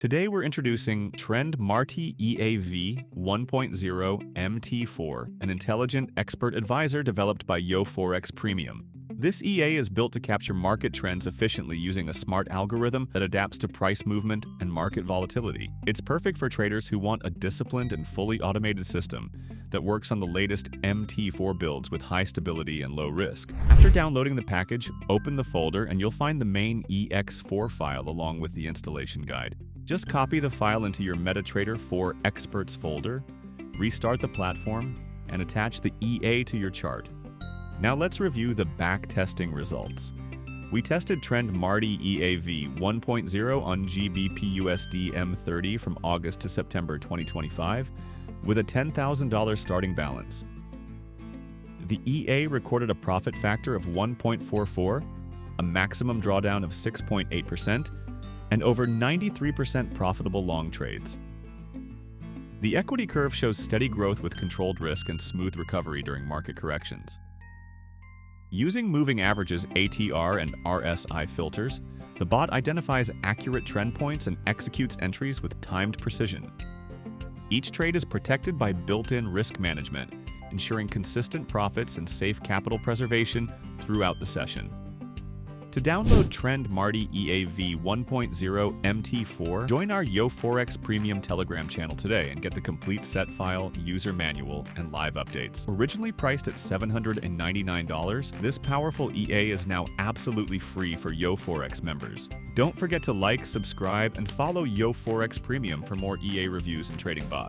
Today we're introducing Trend Marti EA V1.0 MT4, an intelligent expert advisor developed by YoForex Premium. This EA is built to capture market trends efficiently using a smart algorithm that adapts to price movement and market volatility. It's perfect for traders who want a disciplined and fully automated system that works on the latest MT4 builds with high stability and low risk. After downloading the package, open the folder and you'll find the main EX4 file along with the installation guide. Just copy the file into your MetaTrader 4 Experts folder, restart the platform, and attach the EA to your chart. Now let's review the back-testing results. We tested Trend Marti EA V1.0 on GBPUSD M30 from August to September 2025 with a $10,000 starting balance. The EA recorded a profit factor of 1.44, a maximum drawdown of 6.8%, and over 93% profitable long trades. The equity curve shows steady growth with controlled risk and smooth recovery during market corrections. Using moving averages ATR and RSI filters, the bot identifies accurate trend points and executes entries with timed precision. Each trade is protected by built-in risk management, ensuring consistent profits and safe capital preservation throughout the session. To download Trend Marti EA V1.0 MT4, join our YoForex Premium Telegram channel today and get the complete set file, user manual, and live updates. Originally priced at $799, this powerful EA is now absolutely free for YoForex members. Don't forget to like, subscribe, and follow YoForex Premium for more EA reviews and trading bots.